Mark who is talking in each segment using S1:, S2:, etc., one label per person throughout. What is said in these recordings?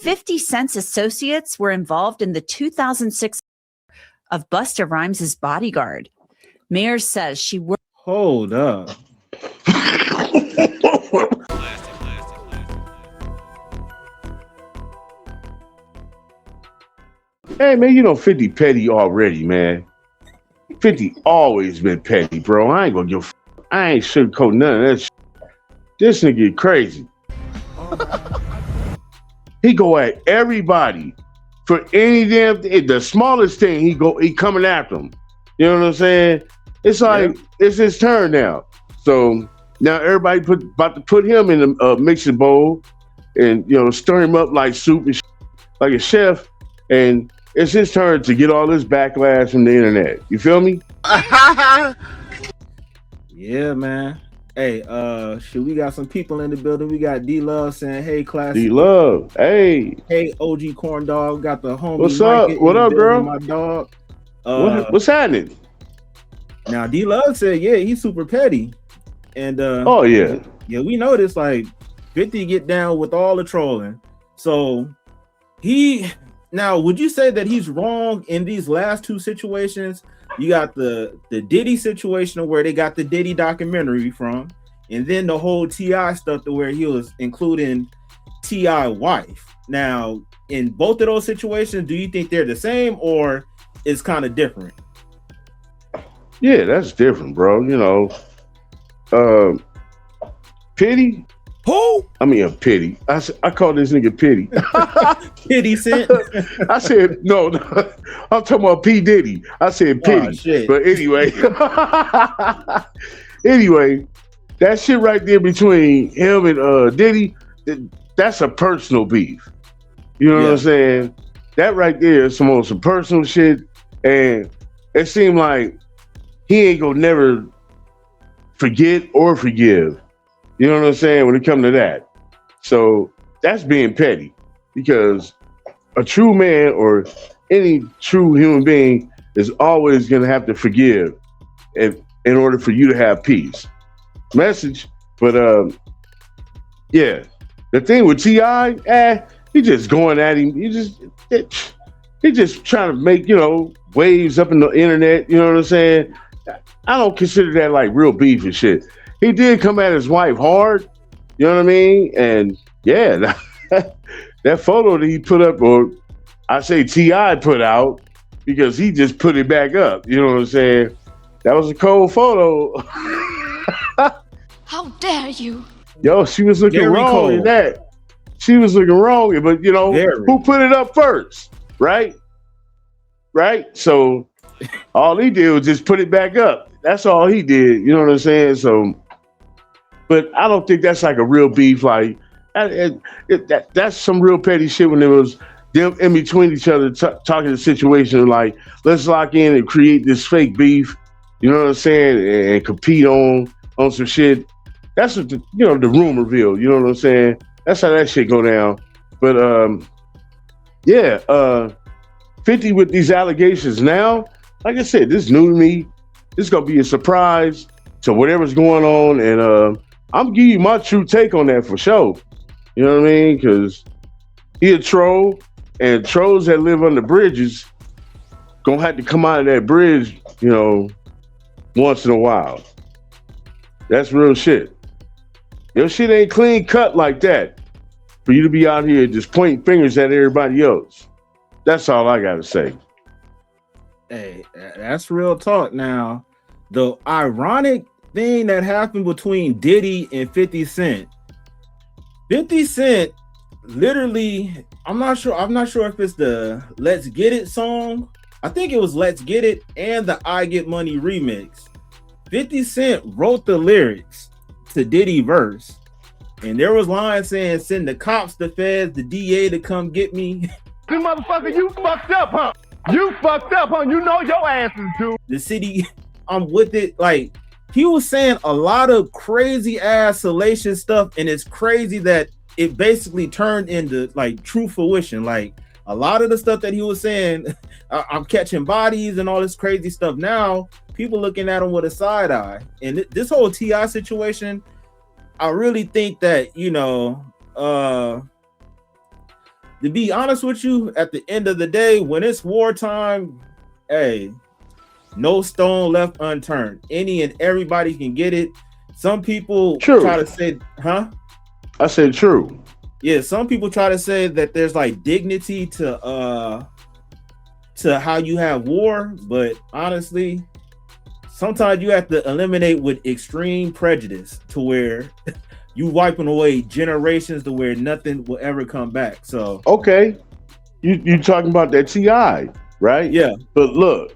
S1: 50 Cent's associates were involved in the 2006 of Busta Rhymes' Bodyguard. Mayer says she worked.
S2: Hold up.
S3: Hey, man, you know 50 petty already, man. 50 always been petty, bro. I ain't gonna give I ain't sugarcoat none of that shit. This nigga crazy. He go at everybody for any damn thing. The smallest thing, he coming after him. You know what I'm saying? It's like it's his turn now. So now everybody about to put him in a mixing bowl and stir him up like soup and like a chef, and it's his turn to get all this backlash from the internet. You feel me?
S2: Yeah, man. Hey, shit, we got some people in the building. We got D-Love saying, hey, Klasic.
S3: D-Love, hey.
S2: Hey, OG Corn Dog. Got the homie.
S3: What's up? What up, girl?
S2: My dog.
S3: What's happening?
S2: Now, D-Love said, yeah, he's super petty. And
S3: oh, yeah.
S2: Yeah, we noticed, like, 50 get down with all the trolling. So, now, would you say that he's wrong in these last two situations? You got the Diddy situation where they got the Diddy documentary from, and then the whole T.I. stuff to where he was including T.I. wife. Now, in both of those situations, do you think they're the same or it's kind of different?
S3: Yeah, that's different, bro. Pity?
S2: Who?
S3: I mean, a pity. I call this nigga Pity.
S2: Pity Cent?
S3: I said, no, I'm talking about P. Diddy. I said Pity.
S2: Oh, shit.
S3: But anyway, that shit right there between him and Diddy, that's a personal beef. You know what I'm saying? That right there is some personal shit, and it seemed like he ain't gonna never forget or forgive. You know what I'm saying? When it comes to that. So that's being petty, because a true man or any true human being is always going to have to forgive in order for you to have peace. Message. But yeah, the thing with T.I., he just going at him. He just trying to make, waves up in the internet. You know what I'm saying? I don't consider that like real beef and shit. He did come at his wife hard, you know what I mean? And yeah, that photo that he put up, or I say T.I. put out, because he just put it back up, you know what I'm saying? That was a cold photo.
S4: How dare you?
S3: Yo, she was looking
S2: Very
S3: wrong
S2: cold.
S3: in that. She was looking wrong, but who put it up first, right? Right? So all he did was just put it back up. That's all he did, you know what I'm saying? So, but I don't think that's like a real beef. Like that's some real petty shit when it was them in between each other talking the situation like, let's lock in and create this fake beef. You know what I'm saying? And compete on some shit. That's what the rumor mill. You know what I'm saying? That's how that shit go down. But 50 with these allegations now. Like I said, this is new to me. This is gonna be a surprise to whatever's going on, and I'm giving you my true take on that for sure. You know what I mean? Because he a troll, and trolls that live under bridges gonna have to come out of that bridge, once in a while. That's real shit. Your shit ain't clean cut like that for you to be out here just pointing fingers at everybody else. That's all I gotta say.
S2: Hey, that's real talk. Now, the ironic thing that happened between Diddy and 50 Cent. 50 Cent literally, I'm not sure if it's the Let's Get It song. I think it was Let's Get It and the I Get Money remix. 50 Cent wrote the lyrics to Diddy verse. And there was lines saying, send the cops, the feds, the DA to come get me.
S5: You motherfucker, you fucked up, huh? You fucked up, huh? You know your ass is due.
S2: The city, I'm with it. Like, he was saying a lot of crazy ass salacious stuff, and it's crazy that it basically turned into like true fruition. Like, a lot of the stuff that he was saying, I'm catching bodies and all this crazy stuff. Now, people looking at him with a side eye. And this whole T.I. situation, I really think that, to be honest with you, at the end of the day, when it's wartime, hey, no stone left unturned. Any and everybody can get it. Some people try to say, huh?
S3: I said true.
S2: Yeah, some people try to say that there's like dignity to how you have war, but honestly, sometimes you have to eliminate with extreme prejudice to where you wiping away generations to where nothing will ever come back. So
S3: okay, you talking about that T.I., right?
S2: Yeah.
S3: But look,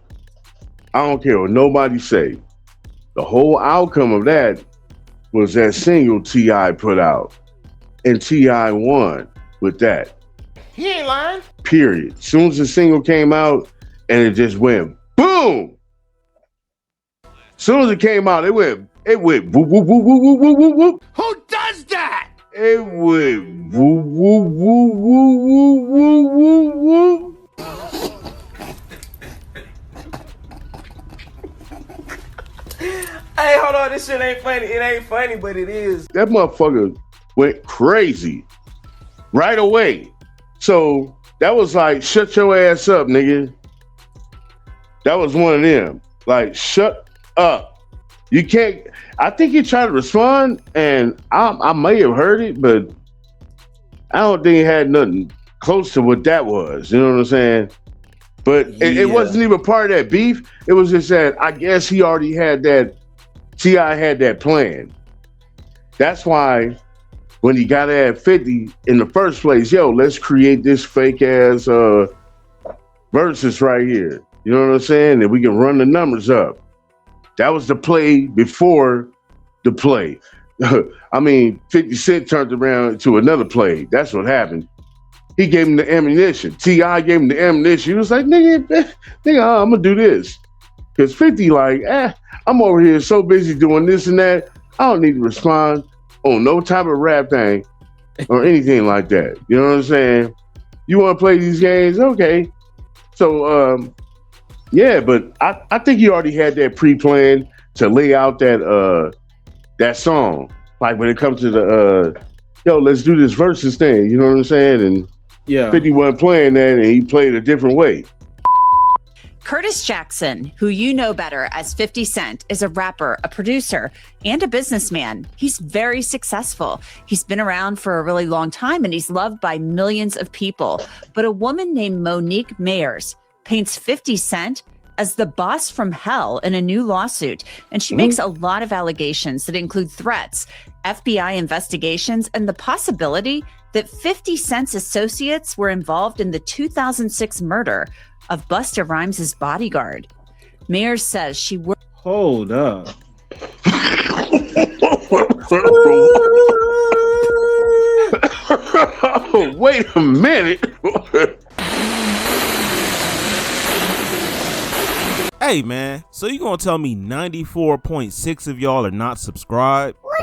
S3: I don't care what nobody say. The whole outcome of that was that single T.I. put out, and T.I. won with that.
S5: He ain't lying.
S3: Period. As soon as the single came out, and it just went boom. As soon as it came out, it went whoop, whoop, whoop, whoop, whoop, whoop, whoop, whoop.
S5: Who does that?
S3: It went whoop, whoop, whoop, whoop, whoop, whoop, whoop.
S4: Hey, hold on, this shit ain't funny. It ain't funny, but it is.
S3: That motherfucker went crazy right away. So that was like, shut your ass up, nigga. That was one of them. Like, shut up. You can't. I think he tried to respond, and I may have heard it, but I don't think it had nothing close to what that was. You know what I'm saying? But it wasn't even part of that beef. It was just that I guess he already had that. T.I. had that plan. That's why when he got at 50 in the first place, yo, let's create this fake ass versus right here. You know what I'm saying? And we can run the numbers up. That was the play before the play. I mean, 50 Cent turned around to another play. That's what happened. He gave him the ammunition. T.I. gave him the ammunition. He was like, nigga, I'm gonna do this. Because 50 like, I'm over here so busy doing this and that. I don't need to respond on no type of rap thing or anything like that. You know what I'm saying? You want to play these games? Okay. So, yeah, but I think he already had that pre-planned to lay out that song. Like when it comes to the, yo, let's do this versus thing. You know what I'm saying? And
S2: yeah,
S3: 50 wasn't playing that, and he played a different way.
S1: Curtis Jackson, who you know better as 50 Cent, is a rapper, a producer, and a businessman. He's very successful. He's been around for a really long time, and he's loved by millions of people. But a woman named Monique Mayers paints 50 Cent as the boss from hell in a new lawsuit. And she makes a lot of allegations that include threats, FBI investigations, and the possibility that 50 Cent's associates were involved in the 2006 murder of Busta Rhymes' bodyguard. Mayers says she worked.
S2: Hold up.
S3: Wait a minute.
S6: Hey man, so you gonna tell me 94.6 of y'all are not subscribed?
S7: What are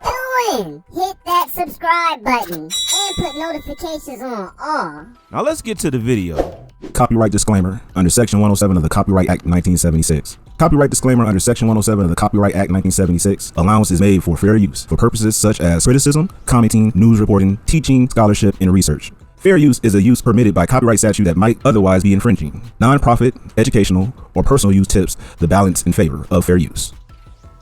S7: y'all doing? Hit that subscribe button and put notifications on all.
S6: Now let's get to the video. Copyright disclaimer under Section 107 of the Copyright Act 1976. Copyright disclaimer under Section 107 of the Copyright Act 1976. Allowance is made for fair use for purposes such as criticism, commenting, news reporting, teaching, scholarship, and research. Fair use is a use permitted by copyright statute that might otherwise be infringing. Non-profit, educational, or personal use tips the balance in favor of fair use.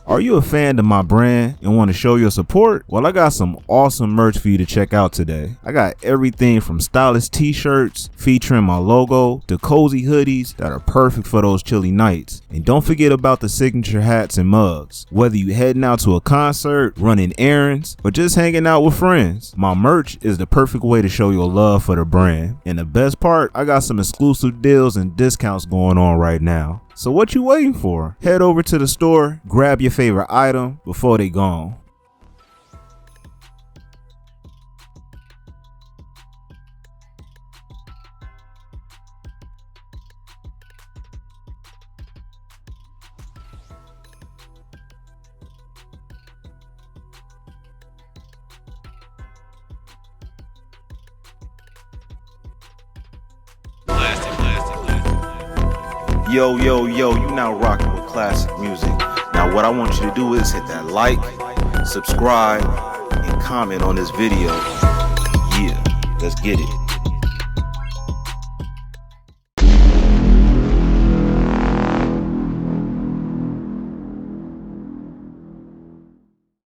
S6: Are you a fan of my brand and want to show your support? Well, I got some awesome merch for you to check out today. I got everything from stylish t-shirts featuring my logo to cozy hoodies that are perfect for those chilly nights. And don't forget about the signature hats and mugs. Whether you heading out to a concert, running errands, or just hanging out with friends, my merch is the perfect way to show your love for the brand. And the best part, I got some exclusive deals and discounts going on right now. So what you waiting for? Head over to the store, grab your favorite item before they gone.
S8: Yo, you now rocking with classic music. Now what I want you to do is hit that like, subscribe, and comment on this video. Yeah, let's get it.